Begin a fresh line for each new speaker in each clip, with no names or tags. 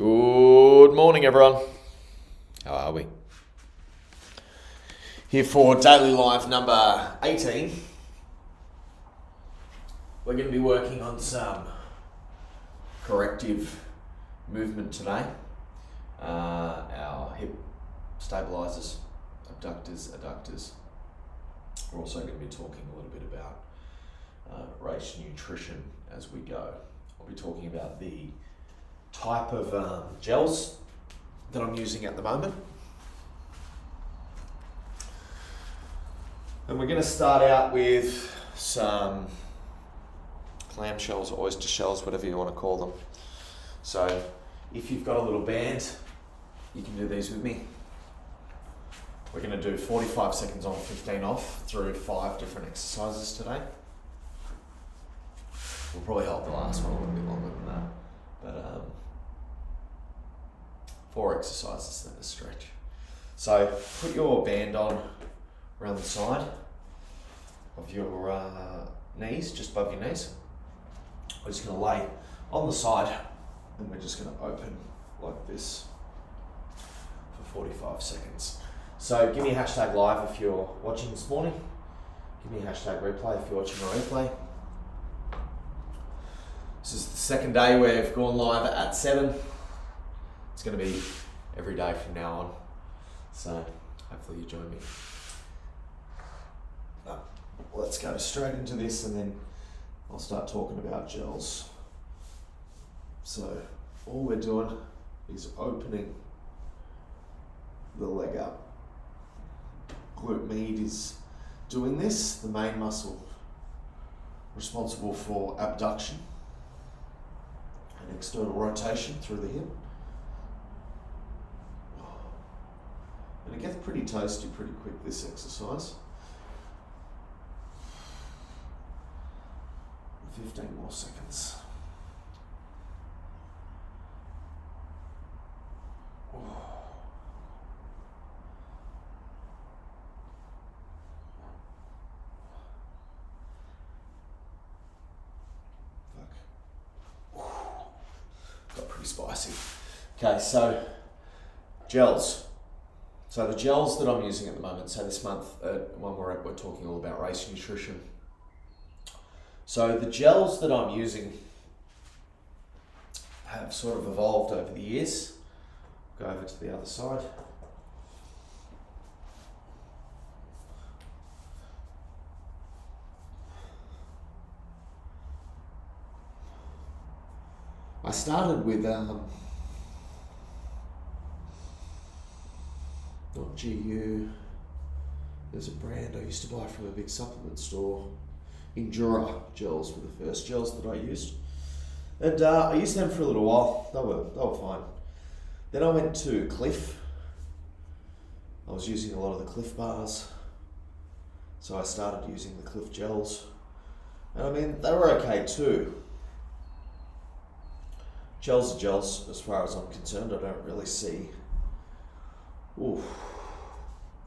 Good morning, everyone. How are we? Here for Daily Live number 18. We're going to be working on some corrective movement today. Our hip stabilizers, abductors, adductors. We're also going to be talking a little bit about race nutrition as we go. I'll be talking about the type of gels that I'm using at the moment. And we're going to start out with some clam shells or oyster shells, whatever you want to call them. So if you've got a little band, you can do these with me. We're going to do 45 seconds on, 15 off through 5 different exercises today. We'll probably hold the last one a little bit longer than that. But 4 exercises, then a stretch. So put your band on around the side of your knees, just above your knees. We're just going to lay on the side and we're just going to open like this for 45 seconds. So give me a hashtag live if you're watching this morning. Give me a hashtag replay if you're watching a replay. This is the second day we've gone live at 7. It's going to be every day from now on. So hopefully you join me. Let's go straight into this and then I'll start talking about gels. So all we're doing is opening the leg up. Glute med is doing this, the main muscle responsible for abduction and external rotation through the hip. And it gets pretty toasty pretty quick, this exercise. 15 more seconds. Got pretty spicy. Okay, so gels. So the gels that I'm using at the moment, so this month, when we're talking all about race nutrition. So the gels that I'm using have sort of evolved over the years. Go over to the other side. I started with not GU. There's a brand I used to buy from a big supplement store. Endura gels were the first gels that I used. And I used them for a little while. They were fine. Then I went to Cliff. I was using a lot of the Cliff bars. So I started using the Cliff gels. And I mean, they were okay too. Gels are gels as far as I'm concerned. I don't really see. Oof,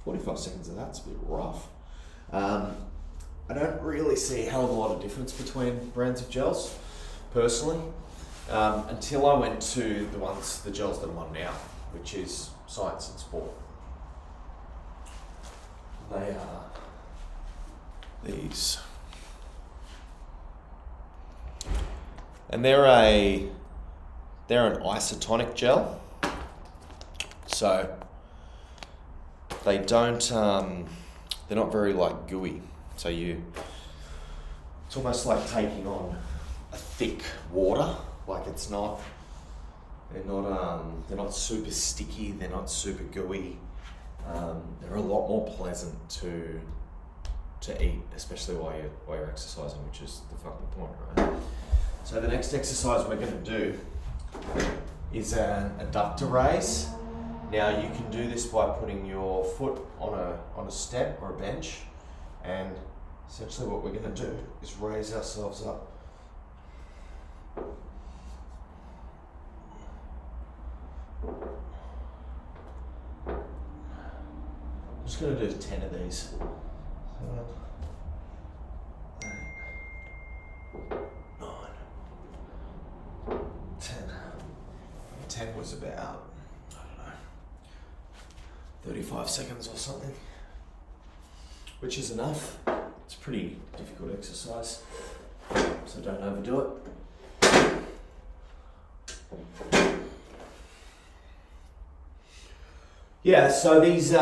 45 seconds of that's a bit rough. I don't really see a hell of a lot of difference between brands of gels, personally, until I went to the gels that I'm on now, which is Science and Sport. They are these. And they're an isotonic gel. So they don't, they're not very like gooey. So it's almost like taking on a thick water. Like they're not super sticky. They're not super gooey. They're a lot more pleasant to eat, especially while you're exercising, which is the fucking point, right? So the next exercise we're going to do is an adductor raise. Now you can do this by putting your foot on a step or a bench, and essentially what we're going to do is raise ourselves up. I'm just going to do 10 of these. 7, 8, 9, 10. 10 was about, I don't know, 35 seconds or something, which is enough. It's a pretty difficult exercise, so don't overdo it. Yeah, so these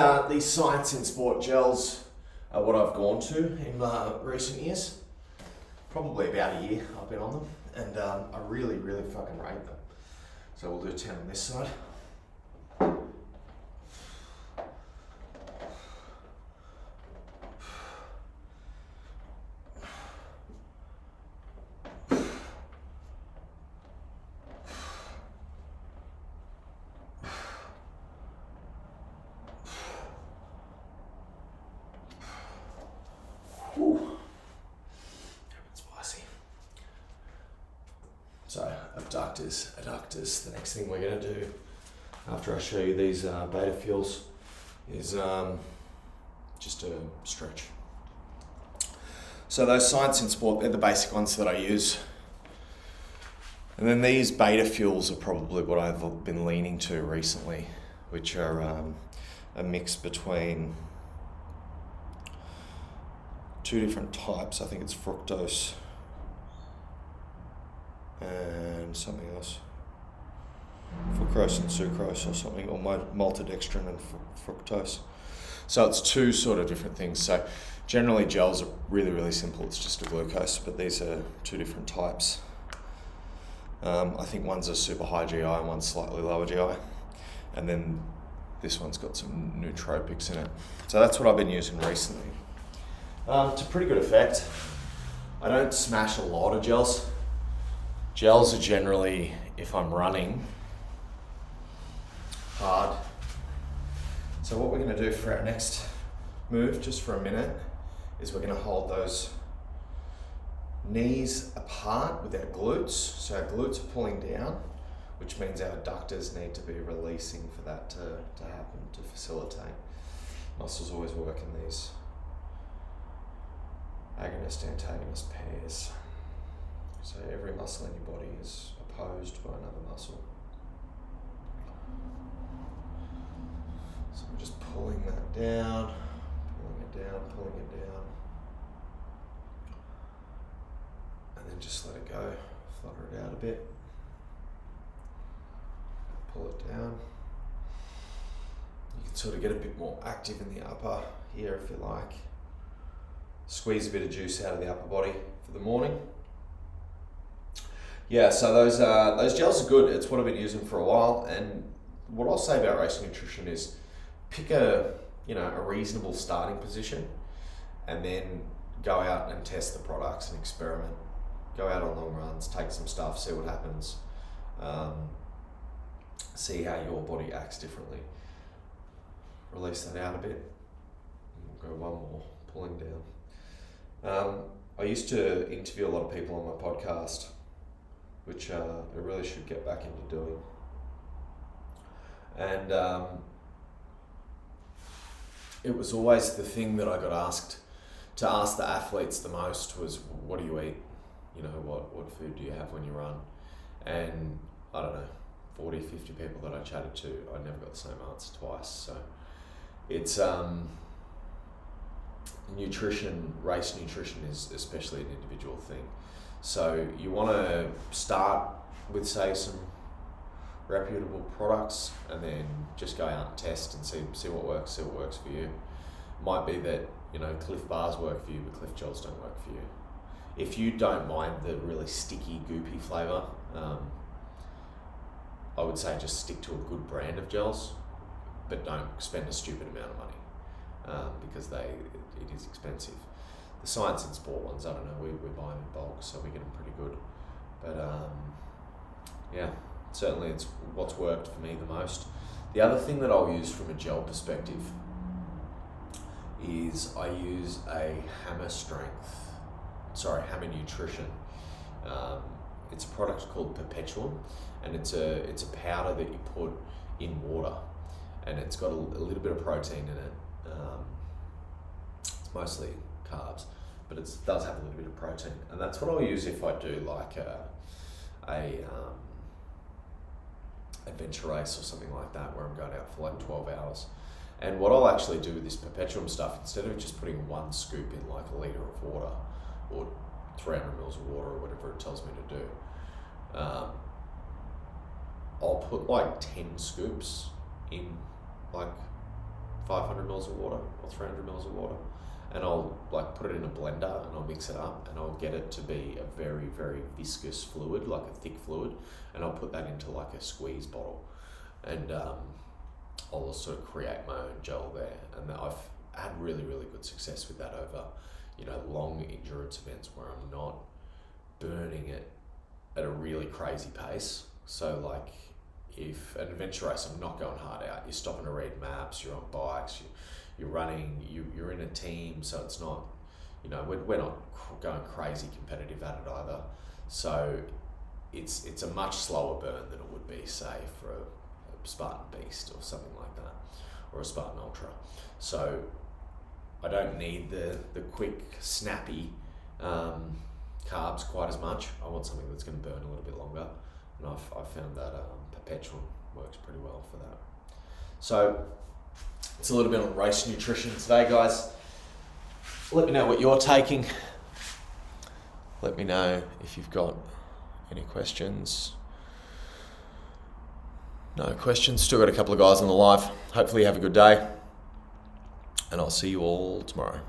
Science in Sport gels are what I've gone to in recent years. Probably about a year I've been on them, and I really, really fucking rate them. So we'll do 10 on this side. So abductors, adductors. The next thing we're going to do after I show you these beta fuels is just a stretch. So those Science in Sport, they're the basic ones that I use. And then these beta fuels are probably what I've been leaning to recently, which are a mix between two different types. I think it's fructose and something else, fructose and sucrose or something, or maltodextrin and fructose. So it's two sort of different things. So generally gels are really, really simple. It's just a glucose, but these are two different types. I think one's a super high GI and one's slightly lower GI. And then this one's got some nootropics in it. So that's what I've been using recently. To pretty good effect. I don't smash a lot of gels. Gels are generally, if I'm running hard. So what we're going to do for our next move, just for a minute, is we're going to hold those knees apart with our glutes. So our glutes are pulling down, which means our adductors need to be releasing for that to happen, to facilitate. Muscles always work in these agonist-antagonist pairs. So every muscle in your body is opposed by another muscle. So we're just pulling that down, pulling it down, pulling it down. And then just let it go, flutter it out a bit. Pull it down. You can sort of get a bit more active in the upper here if you like. Squeeze a bit of juice out of the upper body for the morning. Yeah, so those gels are good. It's what I've been using for a while, and what I'll say about race nutrition is pick a reasonable starting position, and then go out and test the products and experiment. Go out on long runs, take some stuff, see what happens, see how your body acts differently. Release that out a bit. We'll go one more, pulling down. I used to interview a lot of people on my podcast, which I really should get back into doing. And it was always the thing that I got asked to ask the athletes the most was, what do you eat? You know, what food do you have when you run? And I don't know, 40, 50 people that I chatted to, I never got the same answer twice. So it's nutrition, race nutrition is especially an individual thing. So you want to start with, say, some reputable products, and then just go out and test and see what works for you. Might be that, Cliff bars work for you, but Cliff gels don't work for you. If you don't mind the really sticky, goopy flavour, I would say just stick to a good brand of gels, but don't spend a stupid amount of money, because it is expensive. The Science in Sport ones, I don't know, we're buying in bulk, so we get them pretty good. But yeah, certainly it's what's worked for me the most. The other thing that I'll use from a gel perspective is I use a Hammer Nutrition. It's a product called Perpetual, and it's a powder that you put in water, and it's got a little bit of protein in it. It's mostly carbs, but it does have a little bit of protein, and that's what I'll use if I do like a adventure race or something like that where I'm going out for like 12 hours. And what I'll actually do with this perpetuum stuff, instead of just putting one scoop in like a litre of water or 300 mils of water or whatever it tells me to do, I'll put like 10 scoops in like 500 mils of water or 300 mils of water, and I'll like put it in a blender and I'll mix it up and I'll get it to be a very, very viscous fluid, like a thick fluid, and I'll put that into like a squeeze bottle, and I'll sort of create my own gel there. And I've had really, really good success with that over, you know, long endurance events where I'm not burning it at a really crazy pace. So like if an adventure race, I'm not going hard out, you're stopping to read maps, you're on bikes, you're running, you're in a team, so it's not, you know, we're not going crazy competitive at it either. So it's a much slower burn than it would be, say, for a Spartan Beast or something like that, or a Spartan Ultra. So I don't need the quick, snappy carbs quite as much. I want something that's going to burn a little bit longer, and I've found that perpetuum works pretty well for that. So it's a little bit on race nutrition today, guys. Let me know what you're taking. Let me know if you've got any questions. No questions. Still got a couple of guys on the live. Hopefully you have a good day, and I'll see you all tomorrow.